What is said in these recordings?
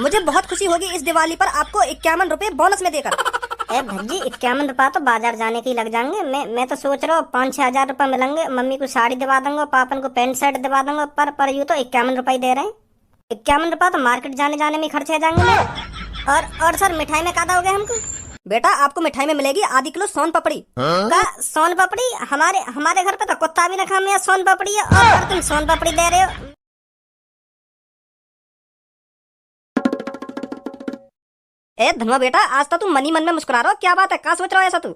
मुझे बहुत खुशी होगी इस दिवाली पर आपको 51 रुपए बोनस में देकर। ए भज्जी 51 रुपया तो बाजार जाने के ही लग जाएंगे। मैं तो सोच रहा हूँ 5-6 हजार रुपये मिलेंगे। मम्मी को साड़ी दिवा दूंगा, पापन को पैंट शर्ट दिवा दूंगा, पर यूँ तो 51 रुपये दे रहे हैं। 51 रुपया तो मार्केट जाने में खर्च हो जाएंगे मेरे। और सर मिठाई में क्या दोगे हमको? बेटा आपको मिठाई में मिलेगी आधी किलो सोन पपड़ी। का सोन पपड़ी? हमारे घर पे तो कुत्ता भी ना खाया सोन पपड़ी है, और तुम सोन पपड़ी दे रहे हो। ए धनुआ बेटा, आज तो तू मनी मन में मुस्कुरा रहा हो, क्या बात है? क्या सोच रहा हो ऐसा तू?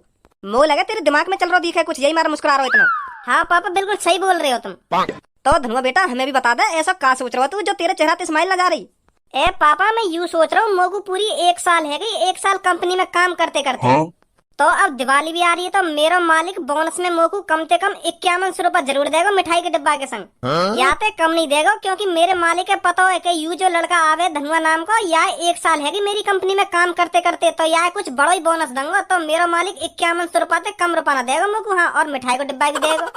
मुंह लगे तेरे दिमाग में चल रहा दिखा कुछ, यही मारा मुस्कुरा रहा हो इतना। हाँ पापा बिल्कुल सही बोल रहे हो तुम। तो धनुआ बेटा हमें भी बता दे, ऐसा क्या सोच रहा हो तू जो तेरे चेहरा पे स्माइल ना जा रही? ए पापा मैं यूँ सोच रहा हूँ, मोगू पूरी 1 साल है गई, 1 साल कंपनी में काम करते करते। तो अब दिवाली भी आ रही है, तो मेरा मालिक बोनस में मोगू कम से कम 51 रुपया जरूर देगा मिठाई के डिब्बा के संग। या तो कम नहीं देगा, क्योंकि मेरे मालिक के पता है कि यू जो लड़का आवे धनुआ नाम का, या 1 साल है मेरी कंपनी में काम करते करते, तो या कुछ बड़ा ही बोनस दूंगा। तो मेरा मालिक 51 रुपया से कम रुपया ना देगा मोगू। हाँ, और मिठाई का डिब्बा भी देगा।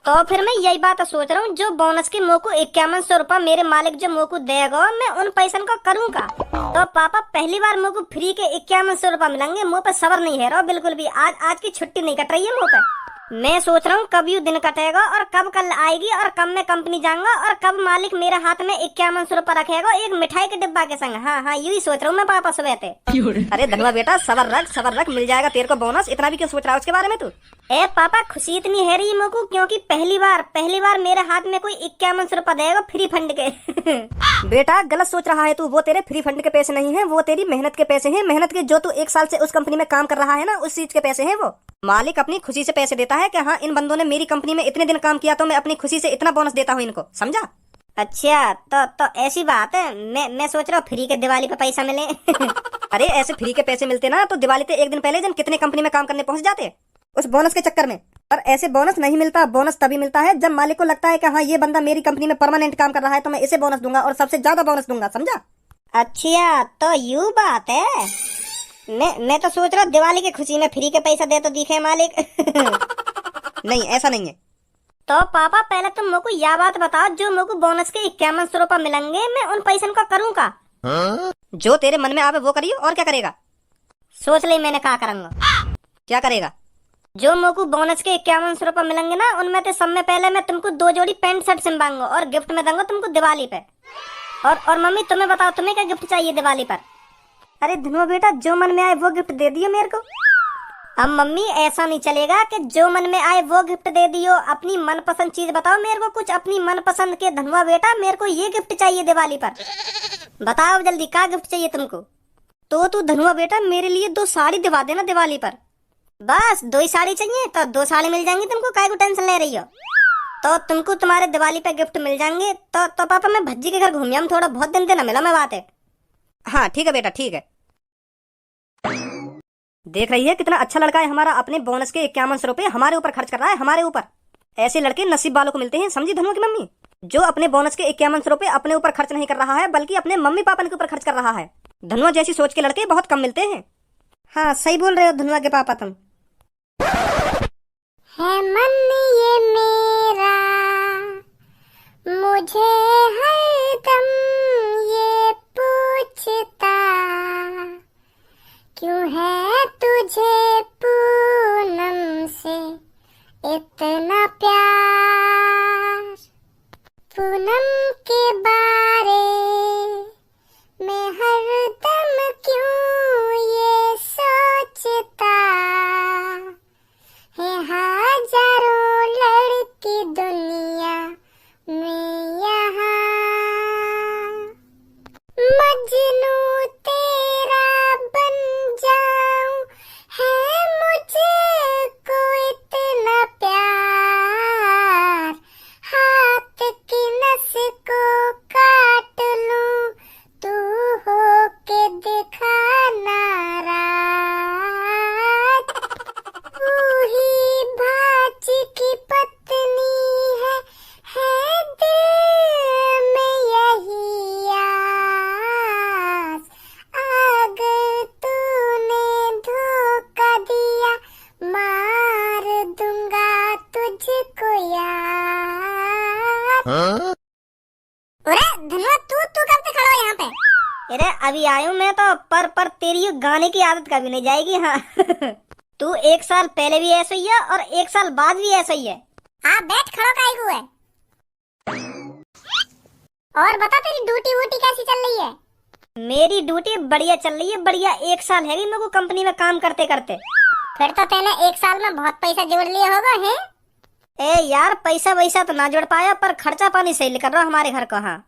तो फिर मैं यही बात सोच रहा हूँ, जो बोनस की मोको 51 रुपया मेरे मालिक जो मोको देगा, मैं उन पैसन को करूँगा। तो पापा पहली बार मोको फ्री के 51 रुपया मिलेंगे। मुँह पे सबर नहीं है रहा बिल्कुल भी। आज की छुट्टी नहीं कट रही है मुँह पे। मैं सोच रहा हूँ कब यू दिन कटेगा, और कब कल आएगी, और कब मैं कंपनी जाऊंगा, और कब मालिक मेरे हाथ में 51 रुपया रखेगा एक मिठाई के डिब्बा के संग। हाँ यही सोच रहा हूँ मैं पापा सुबह थे। अरे धनुआ बेटा सबर रख, मिल जाएगा तेरे को बोनस। इतना भी क्यों सोच रहा है उसके बारे में तू? ए पापा खुशी इतनी है रही मोको, क्योंकि पहली बार मेरे हाथ में कोई 51 रुपया देगा फ्री फंड के। बेटा गलत सोच रहा है तू, वो तेरे फ्री फंड के पैसे नहीं है, वो तेरी मेहनत के पैसे हैं। मेहनत के, जो तू 1 साल से उस कंपनी में काम कर रहा है ना, उस चीज के पैसे हैं वो। मालिक अपनी खुशी से पैसे देता है कि हाँ इन बंदों ने मेरी कंपनी में इतने दिन काम किया, तो मैं अपनी खुशी से इतना बोनस देता हूँ इनको, समझा? अच्छा तो ऐसी बात है। मैं सोच रहा हूँ फ्री के दिवाली पे पैसा मिले। अरे ऐसे फ्री के पैसे मिलते ना तो दिवाली से 1 दिन पहले जन कितने कंपनी में काम करने पहुंच जाते उस बोनस के चक्कर में। पर ऐसे बोनस नहीं मिलता। बोनस तभी मिलता है जब मालिक को लगता है कि हाँ ये बंदा मेरी कंपनी में परमानेंट काम कर रहा है, तो मैं इसे बोनस दूंगा और सबसे ज्यादा बोनस दूंगा, समझा? अच्छा तो यू बात है। मैं तो सोच रहा हूँ दिवाली की खुशी में फ्री के पैसा दे तो दिखे मालिक। नहीं ऐसा नहीं है। तो पापा पहले तुम मेरे को यह बात बताओ, जो मेरे को बोनस के 51 रुपया मिलेंगे, मैं उन पैसन को करूँगा? जो तेरे मन में आवे वो करियो, और क्या करेगा? सोच ली मैंने क्या करूँगा। क्या करेगा? जो मेरे को बोनस के 51 रुपया मिलेंगे ना, उनमें से सब में पहले मैं तुमको 2 जोड़ी पैंट शर्ट सिलवाऊंगा, और गिफ्ट में दूंगा तुमको दिवाली पे। और मम्मी तुम्हें बताओ तुम्हें क्या गिफ्ट चाहिए दिवाली पर? अरे धनुआ बेटा जो मन में आए वो गिफ्ट दे दियो मेरे को। अब मम्मी ऐसा नहीं चलेगा कि जो मन में आए वो गिफ्ट दे दियो। अपनी मनपसंद चीज बताओ मेरे को, कुछ अपनी मनपसंद के। धनुआ बेटा मेरे को ये गिफ्ट चाहिए दिवाली पर, बताओ जल्दी क्या गिफ्ट चाहिए तुमको? तो तू धनुआ बेटा मेरे लिए 2 साड़ी दिवा देना दिवाली पर। बस 2 ही साड़ी चाहिए? तो 2 साड़ी मिल जाएंगी तुमको, काय को टेंशन ले रही हो? तो तुमको तुम्हारे दिवाली पे गिफ्ट मिल जाएंगे। तो पापा मैं भज्जी के घर घूम आऊं, थोड़ा बहुत दिन ना मिला मैं बात है। हाँ ठीक है बेटा ठीक है। देख रही है कितना अच्छा लड़का है हमारा, अपने बोनस के 51 रुपए हमारे ऊपर खर्च कर रहा है, हमारे ऊपर। ऐसे लड़के नसीब वालों को मिलते हैं, समझी धनुआ की मम्मी? जो अपने बोनस के 51 रुपए अपने ऊपर खर्च नहीं कर रहा है, बल्कि अपने मम्मी पापा के ऊपर खर्च कर रहा है। धनुआ जैसी सोच के लड़के बहुत कम मिलते हैं। हाँ सही बोल रहे हो धनुआ के पापा तुम। है मन ये मेरा, मुझे हरदम ये पूछता, क्यों है तुझे पूनम से इतना प्यार? पूनम के बारे में हरदम क्यों ये सोचता है? हजारों लड़की दुनिया में यहाँ, मजनू तेरा बन जाऊं, है मुझे को इतना प्यार। हाथ की नस को काट लूं, तू हो के दिखा नाराज। वही भाची की पत्नी है दिल में यही आस। अगर तूने धोखा दिया, मार दूंगा तुझको यार। अरे धनुआ तू कब से खड़ा हो यहाँ पे? अरे अभी आयु मैं तो पर तेरी ये गाने की आदत कभी नहीं जाएगी। हाँ तू 1 साल पहले भी ऐसा ही है और 1 साल बाद भी ऐसा ही है। हाँ बैठ खड़ो काहे को है। और बता तेरी ड्यूटी वूटी कैसी चल रही है? मेरी ड्यूटी बढ़िया चल रही है, बढ़िया। 1 साल है मेरे को कंपनी में काम करते करते। फिर तो तैने 1 साल में बहुत पैसा जोड़ लिया होगा है? ए यार पैसा वैसा तो ना जोड़ पाया, पर खर्चा पानी सही कर रहा हमारे घर का। हाँ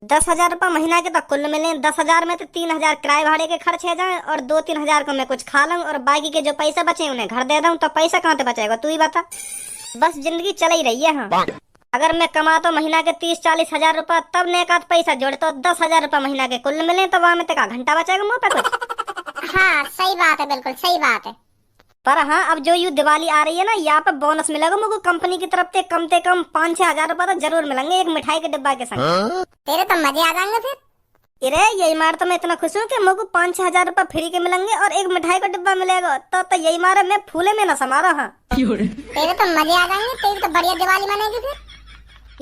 10,000 रुपया महीना के तो कुल मिले। 10,000 में तो 3,000 किराए भाड़े के खर्च है जाए और 2-3 हजार को मैं कुछ खा लूं और बाकी के जो पैसा बचे उन्हें घर दे दूं। तो पैसा कहाँ से बचेगा तू ही बता। बस जिंदगी चल ही रही है। हाँ अगर मैं कमाता महीना के 30-40 हजार रुपया तब ने एक पैसा जोड़ तो 10,000 रुपया महीना के कुल मिले, तो वहां में तेरा घंटा बचेगा मुँह पे कुछ। हाँ सही बात है, बिल्कुल सही बात है। पर हाँ अब जो यू दिवाली आ रही है ना, यहाँ पे बोनस मिलेगा मुझको कंपनी की तरफ से। कम से कम 5-6 हजार रुपया तो जरूर मिलेंगे एक मिठाई के डिब्बा के संग। तेरे तो मजे आ जाएंगे फिर। अरे यही मार तो मैं इतना खुश हूँ कि मुझको 5-6 हजार रुपया फ्री के मिलेंगे और एक मिठाई का डिब्बा मिलेगा। तो यही मारे मैं फूले में न समा रहा। तेरे तो मजे आ जाएंगे, तेरी तो बढ़िया दिवाली मनेगी फिर।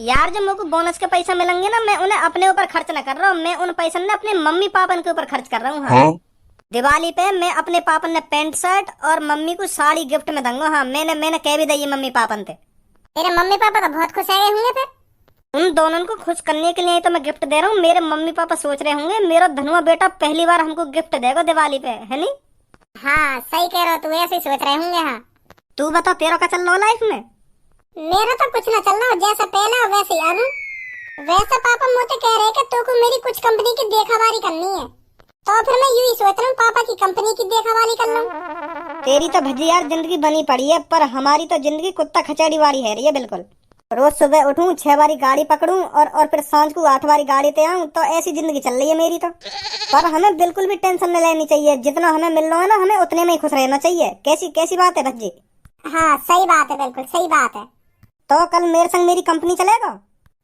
यार जब मुझको बोनस के पैसा मिलेंगे ना, मैं उन्हें अपने ऊपर खर्च न कर रहा हूँ, मैं उन पैसे ने अपने मम्मी पापा के ऊपर खर्च कर रहा हूँ। हाँ दिवाली पे मैं अपने पापा ने पैंट शर्ट और मम्मी को साड़ी गिफ्ट में दूंगा। हाँ मैंने कह भी दी मम्मी पापा थे। तेरे मम्मी पापा तो बहुत खुश आए होंगे फिर। उन दोनों को खुश करने के लिए तो मैं गिफ्ट दे रहा हूँ। मेरे मम्मी पापा सोच रहे होंगे मेरा धनुआ बेटा पहली बार हमको गिफ्ट देगा दिवाली पे, है नी? हाँ सही कह रहा हो, तू ऐसे सोच रहे होंगे। हाँ तू बता तेरा क्या चल रहा लाइफ में? मेरा तो कुछ ना चल रहा, जैसा पहला वैसे ही आलू। वैसे पापा मुझे कह रहे कि तू को मेरी कुछ कंपनी की देखभाली करनी है, तो फिर मैं यूं ही सोच रहा हूँ पापा की कंपनी की देखभाली कर लूं। तेरी तो भजी यार जिंदगी बनी पड़ी है, पर हमारी तो जिंदगी कुत्ता खचड़ी वाली है रही है बिल्कुल। रोज सुबह उठूं 6 बारी गाड़ी पकड़ूं और फिर सांझ को 8 बारी गाड़ी पे आऊं, तो ऐसी जिंदगी चल रही है मेरी तो। पर हमें बिल्कुल भी टेंशन नहीं लेनी चाहिए, जितना हमें मिल रहा है ना हमें उतने में ही खुश रहना चाहिए। कैसी कैसी बात है भज्जी? हाँ सही बात है, बिल्कुल सही बात है। तो कल मेरे संग मेरी कंपनी चलेगा?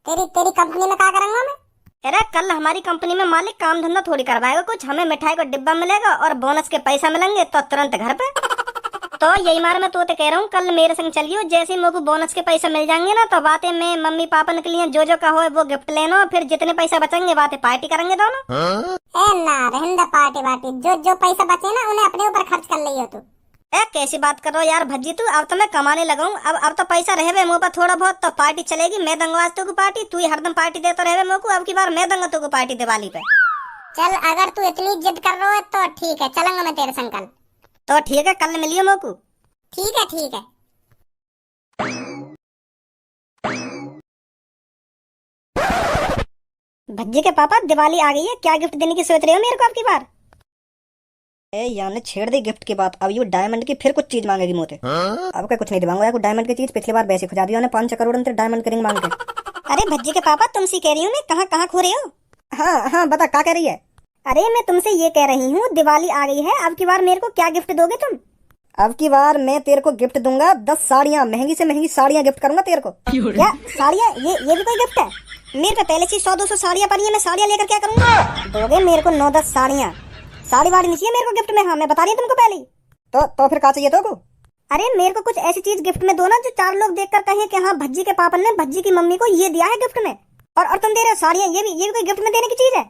तेरी कंपनी में क्या करूंगा मैं? अरे कल हमारी कंपनी में मालिक काम धंधा थोड़ी करवाएगा कुछ, हमें मिठाई का डिब्बा मिलेगा और बोनस के पैसा मिलेंगे तो तुरंत घर पे। तो यही मार मैं तो कह रहा हूँ कल मेरे संग चलियो। जैसे मुझको बोनस के पैसा मिल जाएंगे ना, तो बातें में मम्मी पापा के लिए जो का हो वो गिफ्ट लेना, फिर जितने पैसा बचेंगे बातें पार्टी करेंगे दोनों। ना रहने पार्टी जो पैसा बचे ना उन्हें अपने ऊपर खर्च कर लियो तू। कैसी बात कर रहा हो यार भज्जी तू? अब तो मैं कमाने लगा हूँ, अब तो पैसा रहे मुँह पर थोड़ा बहुत, तो पार्टी चलेगी। मैं दूंगा आज को पार्टी, तू ही हरदम पार्टी देता रहे मुझको। अब की बार मैं दूंगा तुमको पार्टी दिवाली पे। चल अगर तू इतनी जिद कर रहा है तो ठीक है, चलूंगा मैं तेरे संग कल। तो ठीक है कल मिलियो मुझको। ठीक है ठीक है। भज्जी के पापा दिवाली आ गई है, क्या गिफ्ट देने की सोच रहे हो मेरे को अब की बार? यार ने छेड़ दी गिफ्ट की बात। अब ये डायमंड की फिर कुछ चीज मांगेगी मुझे। अब क्या कुछ नहीं दिलाऊंगा यार, डायमंड की चीज पिछली बार वैसे खुजा दिया 5 करोड़ डायमंड करेंगे मांग के। अरे भज्जी के पापा तुमसे कह रही हूँ मैं, कहाँ खो रहे हो? हाँ बता क्या कह रही है? अरे मैं तुमसे ये कह रही हूँ दिवाली आ गई है, अब की बार मेरे को क्या गिफ्ट दोगे तुम? अब की बार मैं तेरे को गिफ्ट दूंगा 10 साड़ियाँ, महंगी से महंगी साड़ियाँ गिफ्ट करूंगा तेरे को। क्या साड़ियाँ? ये भी कोई गिफ्ट है? मेरे पे पहले से 100-200 साड़ियाँ पड़ी है, मैं साड़ियाँ लेकर क्या करूंगा? दोगे मेरे को 9-10 साड़ियाँ? साड़ी वाड़ी नहीं चाहिए मेरे को गिफ्ट में। हाँ मैं बता रही हूँ तुमको पहले ही। तो फिर क्या चाहिए तो को? अरे मेरे को कुछ ऐसी चीज गिफ्ट में दो ना जो 4 लोग देखकर कहें कि हाँ भज्जी के पापा ने भज्जी की मम्मी को ये दिया है गिफ्ट में। और तुम दे रहे हो साड़ियाँ, ये भी कोई गिफ्ट में देने की चीज है?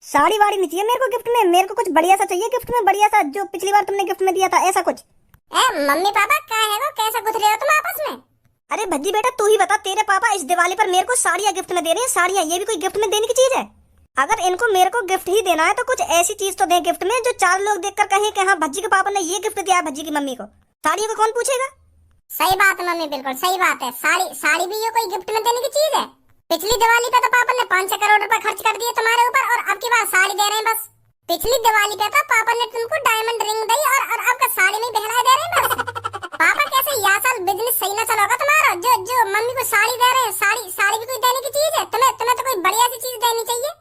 साड़ी वाड़ी नहीं चाहिए मेरे को गिफ्ट में, मेरे को कुछ बढ़िया सा चाहिए गिफ्ट में, बढ़िया सा जो पिछली बार तुमने गिफ्ट में दिया था ऐसा कुछ। मम्मी पापा क्या है वो, कैसा गुथ रहे हो तुम आपस में? अरे भज्जी बेटा तू ही बता, तेरे पापा इस दिवाली पर मेरे को साड़ियाँ गिफ्ट में दे रहे हैं। साड़ियाँ ये भी कोई गिफ्ट में देने की चीज है? अगर इनको मेरे को गिफ्ट ही देना है तो कुछ ऐसी चीज तो दे गिफ्ट में जो 4 लोग देखकर कहें कि हाँ भज्जी के पापा ने ये गिफ्ट दिया है भज्जी की मम्मी को। साड़ी को कौन पूछेगा? सही बात है मम्मी, बिल्कुल सही बात है। साड़ी भी ये कोई गिफ्ट में देने की चीज है? पिछली दिवाली पे तो पापा ने 5-6 करोड़ रुपए खर्च कर दिए तुम्हारे ऊपर, और अब की बार साड़ी दे रहे हैं बस। पिछली दिवाली पे तो पापा ने तुमको डायमंड रिंग दी और अब का साड़ी में बहला दे रहे हैं बस। पापा कैसे यह साल बिजनेस सही ना चला होगा तुम्हारा, जो मम्मी को साड़ी दे रहे हैं। साड़ी भी कोई देने की चीज है? तुम्हें तो कोई बढ़िया सी चीज देनी चाहिए।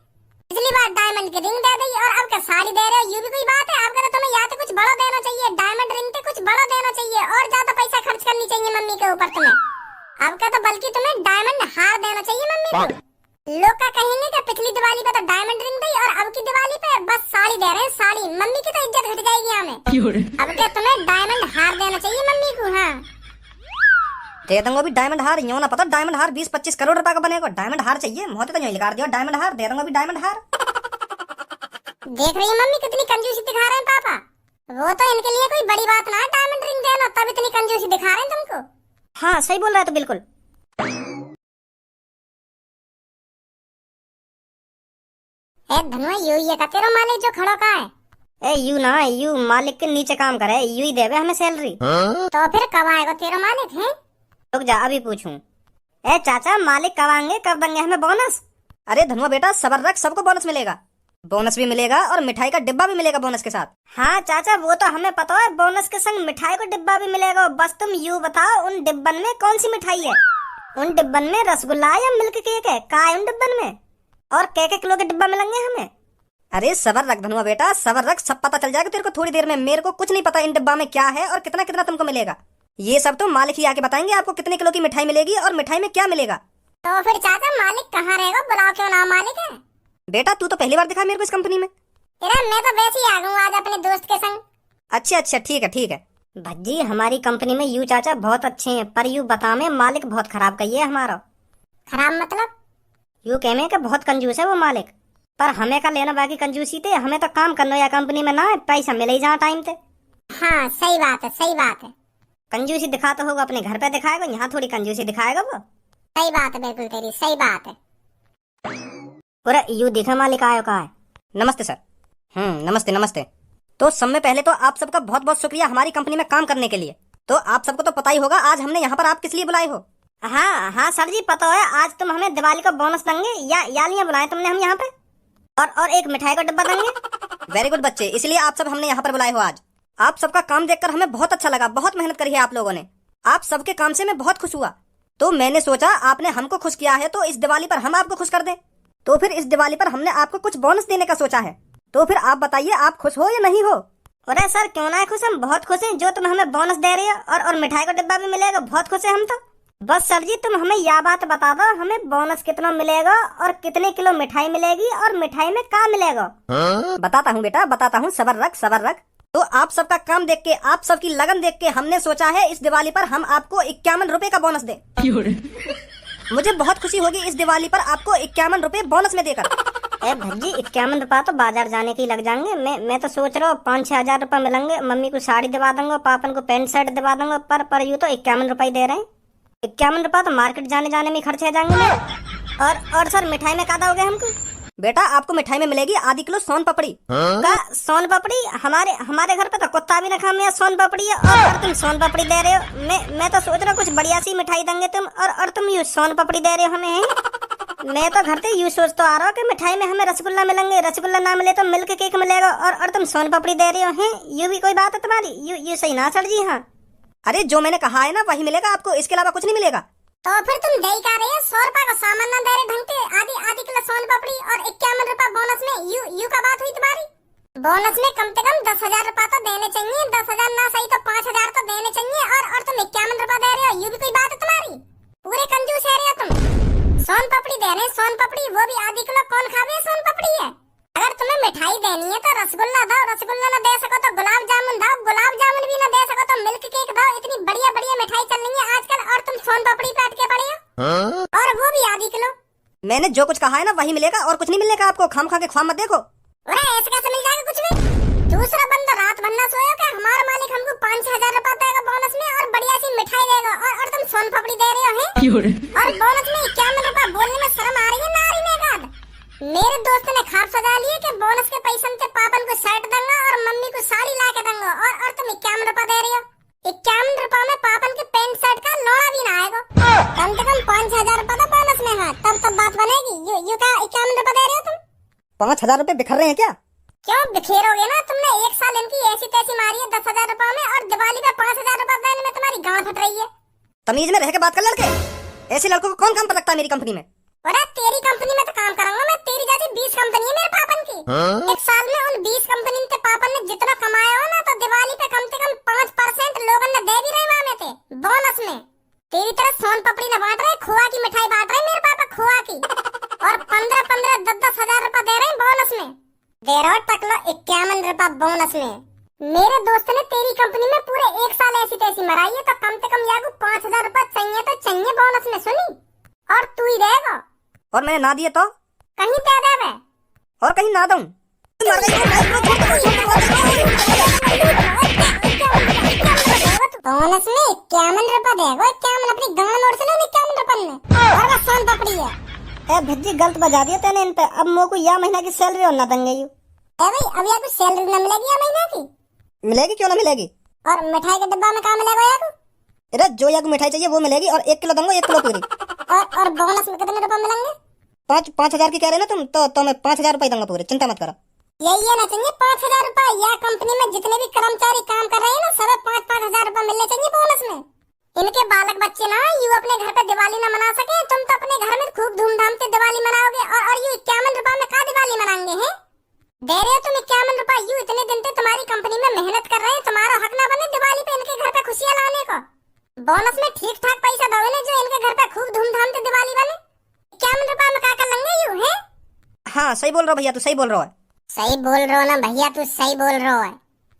पिछली बार डायमंड की रिंग दे दी और अब का साड़ी दे रहे हो, ये भी कोई बात है? आपका तो तुम्हें या तो कुछ बड़ा देना चाहिए, डायमंड रिंग पे कुछ बड़ा देना चाहिए और ज्यादा पैसा खर्च करनी चाहिए मम्मी के ऊपर तुम्हें। अब का तो बल्कि तुम्हें डायमंड हार देना चाहिए मम्मी को। लोग क्या कहेंगे कि पिछली दिवाली पे तो डायमंड रिंग दी और अब की दिवाली पे बस साड़ी दे रहे हैं। साड़ी मम्मी की तो इज्जत घट जाएगी हमें। अब क्या तुम्हें डायमंड हार देना चाहिए मम्मी को। हाँ दे दूंगा भी डायमंड हार, यूं ना पता डायमंड हार 20-25 करोड़ रुपए का बनेगा। डायमंड हार चाहिए मोहते तो यूं लिखा दिया डायमंड हार, दे दूंगा भी डायमंड हार। देख रही है मम्मी कितनी कंजूसी दिखा रहे हैं पापा। वो तो इनके लिए कोई बड़ी बात ना है डायमंड रिंग देना, तब इतनी कंजूसी दिखा रहे हैं तुमको। हाँ सही बोल रहा है तो बिल्कुल। ए धनुआ यू ये का तेरा मालिक जो खड़ो का है? ए यू ना, यू मालिक के नीचे काम करे, यू ही देवे हमें सैलरी। तो फिर कब आएगा तेरा मालिक है? रुक जा अभी पूछूं। ए चाचा मालिक कब आएंगे, कब देंगे हमें बोनस? अरे धनुआ बेटा सबर रख, सबको बोनस मिलेगा। बोनस भी मिलेगा और मिठाई का डिब्बा भी मिलेगा बोनस के साथ। हाँ चाचा वो तो हमें पता है, बोनस के संग मिठाई का डिब्बा भी मिलेगा। बस तुम यू बताओ उन डिब्बन में कौन सी मिठाई है? उन डिब्बन में रसगुल्ला या मिल्क केक है? का है उन डिब्बन में? और के किलो के डिब्बा मिलेंगे हमें? अरे सबर रख धनुआ बेटा, सबर रख, सब पता चल जाएगा तेरे को थोड़ी देर में। मेरे को कुछ नहीं पता इन डिब्बा में क्या है और कितना कितना तुमको मिलेगा। ये सब तो मालिक ही आके बताएंगे आपको कितने किलो की मिठाई मिलेगी और मिठाई में क्या मिलेगा। तो फिर चाचा मालिक कहाँ रहेगा, बुलाओ क्यों ना मालिक है? बेटा तू तो पहली बार दिखा मेरे को इस कंपनी में। मैं तो वैसे ही आ गया आज अपने दोस्त के संग। अच्छा ठीक है ठीक है। भज्जी हमारी कंपनी में यू चाचा बहुत अच्छे हैं, पर यू बता में मालिक बहुत खराब कहिए हमारा। खराब मतलब? यू कहने का बहुत कंजूस है वो मालिक, पर हमें का लेना बाकी कंजूसी थे। हमें तो काम करना या कंपनी में ना है, पैसा मिले ही जहाँ टाइम थे। हाँ सही बात है, सही बात है। कंजूसी दिखाता होगा अपने घर पे दिखाएगा, यहाँ थोड़ी कंजूसी दिखाएगा वो। सही बात है, बिल्कुल तेरी सही बात है। अरे यू देखा मालिक आयो का है। नमस्ते सर। नमस्ते नमस्ते। तो सब में पहले तो आप सबका बहुत बहुत शुक्रिया हमारी कंपनी में काम करने के लिए। तो आप सबको तो पता ही होगा आज हमने यहाँ पर आप किस लिए बुलाए हो। हाँ सर जी पता है, आज तुम हमें दिवाली का बोनस देंगे या लिए बुलाए तुमने हम यहाँ पे, और एक मिठाई का डिब्बा देंगे। वेरी गुड बच्चे, इसलिए आप सब हमने यहाँ पर बुलाए हो आज। आप सबका काम देखकर हमें बहुत अच्छा लगा, बहुत मेहनत करी है आप लोगों ने। आप सबके काम से मैं बहुत खुश हुआ, तो मैंने सोचा आपने हमको खुश किया है तो इस दिवाली पर हम आपको खुश कर दें। तो फिर इस दिवाली पर हमने आपको कुछ बोनस देने का सोचा है। तो फिर आप बताइए आप खुश हो या नहीं हो? अरे सर क्यों ना खुश, हम बहुत खुश हैं जो तुम हमें बोनस दे रहे हो, और मिठाई का डिब्बा भी मिलेगा, बहुत खुश है हम तो। बस सर जी तुम हमें यह बात बता दो हमें बोनस कितना मिलेगा और कितने किलो मिठाई मिलेगी और मिठाई में क्या मिलेगा। बताता हूँ बेटा बताता हूँ, सबर रख सबर रख। तो आप सबका काम देख के, आप सबकी लगन देख के हमने सोचा है इस दिवाली पर हम आपको 51 रुपए का बोनस दे। मुझे बहुत खुशी होगी इस दिवाली पर आपको 51 रुपए बोनस में देकर। ए भज्जी 51 रुपया तो बाजार जाने के ही लग जाएंगे। मैं तो सोच रहा हूँ 5-6 हजार रुपए मिलेंगे, मम्मी को साड़ी दिवा दूंगा, पापन को पैंट शर्ट दिवा दूंगा, पर यूँ तो 51 रुपए दे रहे हैं। 51 रुपया तो मार्केट जाने में खर्च हो जाएंगे मेरे। और सर मिठाई में क्या दोगे हमको? बेटा आपको मिठाई में मिलेगी आधी किलो सोन पापड़ी। का सोन पापड़ी? हमारे घर पे तो कुत्ता भी ना खा में सोन पापड़ी है, और तुम सोन पापड़ी दे रहे हो। मैं तो सोच रहा कुछ बढ़िया सी मिठाई देंगे तुम, और तुम यू सोन पापड़ी दे रहे हो हमें। मैं तो घर से यू सोच तो आ रहा हूँ कि मिठाई में हमें रसगुल्ला मिलेंगे, रसगुल्ला ना मिले तो मिल्क केक मिलेगा, और तुम सोन पापड़ी दे रहे हो। हैं यू भी कोई बात है तुम्हारी? यू सही ना सर जी? हाँ अरे जो मैंने कहा है ना वही मिलेगा आपको, इसके अलावा कुछ नहीं मिलेगा। तो फिर तुम दे ही रहे हो 100 रुपए का सामान ना दे रहे ढंग के, आधी किलो सोन पापड़ी और 51 रुपया बोनस में। यू का बात हुई तुम्हारी? बोनस में कम से कम 10,000 रुपया तो देने चाहिए, 10,000 ना सही तो 5,000 तो देने चाहिए, और तुम 51 रुपया दे रहे हो। यू भी कोई बात है तुम्हारी? पूरे कंजूस है रहे हो तुम। सोन पापड़ी दे रहे, सोन पापड़ी वो भी आधी किलो, कौन खावे सोन पापड़ी है? अगर तुम्हें मिठाई देनी है तो रसगुल्ला दो, रसगुल्ला ना दे सको तो गुलाब जामुन दो, गुलाब जामुन भी ना दे सको तो मिल्क केक दो। इतनी बढ़िया बढ़िया मिठाई चल रही है आजकल, और तुम सोन पापड़ी पे अटके पड़े हो। और वो भी आधी किलो। मैंने जो कुछ कहा है ना वही मिलेगा और कुछ नहीं मिलेगा आपको। खाम खा के ख्वाब मत देखो। अरे ऐसे कैसे मिल जाएगा कुछ भी? दूसरा बंदा रात भर ना सोया क्या? हमारा मालिक हमको 5-6 हजार रुपया देगा बोनस में, और बढ़िया सी मिठाई देगा, और तुम सोन पापड़ी दे रहे हो। और बोनस में 51 रुपया बोलने में शर्म आ रही है ना? आ रही नहीं? मेरे दोस्त ने खाब सजा लिए कि बोनस के पैसे से पापन को शर्ट दूंगा और मम्मी को साड़ी ला के दूंगा, और तुम 51 रुपया दे रही हो। 51 रुपया में पापन के पैंट शर्ट का लोड़ा भी ना आएगा। कम से कम 5-6 हजार रुपया तो बोनस में है, तब बात बनेगी। यू का 51 रुपया दे रहे हो तुम? 5,000 रुपए बिखर रहे हैं क्या? क्यों बिखेरोगे ना? तुमने एक साल इनकी ऐसी तैसी मारी है 10,000 रुपया में, और दिवाली पे 5,000 रुपया देने में तुम्हारी गांव फट रही है। तमीज में रह के बात कर लड़के। ऐसे लड़कों को कौन काम पर रखता है मेरी कंपनी में? अरे तेरी कंपनी में तो काम करूंगा मैं, तेरी जैसी 20 कंपनी है मेरे पापन की। एक साल में उन 20 कंपनी के पापन ने जितना कमाया हो ना, तो दिवाली पे कम से कम 5% लोगों ने दे भी रहे वहाँ में थे बोनस में। तेरी तरह सोन पापड़ी न बांट रहे, खोआ की मिठाई बांट रहे मेरे पापा, खोआ की, और 15-15, 10-10 हजार रुपया दे रहे बोनस में। दे रहे हो टकलो 51 रुपया बोनस में। मेरे दोस्त ने तेरी कंपनी में पूरे एक साल ऐसी तैसी मराई है, तो कम से कम यागू 5,000 रुपया चाहिए तो चाहिए बोनस में। सुनी? और तू ही देगा। और मैंने ना दिए तो कहीं दे देवे और कहीं ना दूं। बोनस में 51 रुपए देगा। 51 अपनी गांड मोड़ से ना 51 रुपए में और बस शान पकड़ी है। ए भज्जी गलत बजा दिया तेने इन पे। अब मोको या महीना की सैलरी और ना देंगे यू। ए भाई अब यार कुछ सैलरी ना मिलेगी या महीना की? मिलेगी क्यों ना मिलेगी। और मिठाई के डिब्बा में कहाँ मिलेगा यार? अरे जो या को मिठाई चाहिए वो मिलेगी और 1 किलो दूंगा 1 किलो पूरी। और बोनस में कितने रुपए मिलेंगे? 5,000 की कह रहे ना तुम तो मैं 5,000 रुपए दूंगा पूरे, चिंता मत करो। यही है ना चाहिए 5,000 रुपए। या कंपनी में जितने भी कर्मचारी काम कर रहे हैं ना सब 5-5 हजार रुपए मिलने चाहिए बोनस में। इनके बालक बच्चे ना यू अपने घर पे दिवाली ना मना सके, तुम तो अपने घर में खूब धूमधाम से दिवाली मनाओगे और यू 51 रुपए में का दिवाली मनाएंगे हैं? दे रहे हो तुम 51 रुपए। यू इतने दिन से तुम्हारी कंपनी में मेहनत कर रहे हैं, तुम्हारा हक ना बने दिवाली पे इनके घर पे खुशियां लाने को। बोनस में ठीक ठाक पैसा दो इन्हें जो इनके घर पे खूब धूमधाम से दिवाली बने। 51 रुपए में का कर लेंगे यू है? हाँ सही बोल रहा भैया, तू सही बोल रहा है। सही बोल रहा हो ना भैया, तू सही बोल रहा है।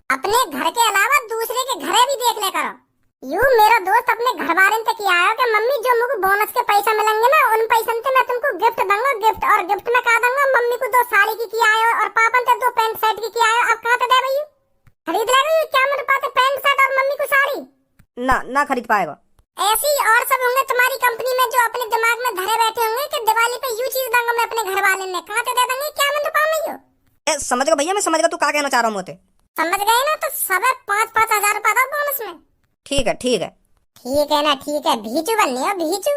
अपने घर के अलावा दूसरे के घरे भी देख ले करो। यू मेरा दोस्त अपने घर वाले से किया है कि मम्मी जो मुझे बोनस के पैसा मिलेंगे ना उन पैसों से मैं तुमको गिफ्ट दूंगा। गिफ्ट और गिफ्ट में कहा दूंगा मम्मी को 2 साड़ी की किया है और पापा से 2 पैंट शर्ट की किया है। अब कहाँ दे भैया खरीद लेगा यू 51 रुपए से पैंट शर्ट और मम्मी को साड़ी? ना खरीद पाएगा। ऐसी और सब होंगे तुम्हारी कंपनी में जो अपने दिमाग में धरे बैठे होंगे कि दिवाली पे यू चीज दूंगा मैं अपने घर वाले ने। कहाँ दे देंगे 51 रुपए में यू? समझ गया भैया, मैं समझ गया तू क्या कहना चाह रहा हूँ मुझे। समझ गए ना? तो सब 5-5 हजार रुपए दो बोनस में। ठीक है ठीक है ना? ठीक है भीचू बननी हो भीचू।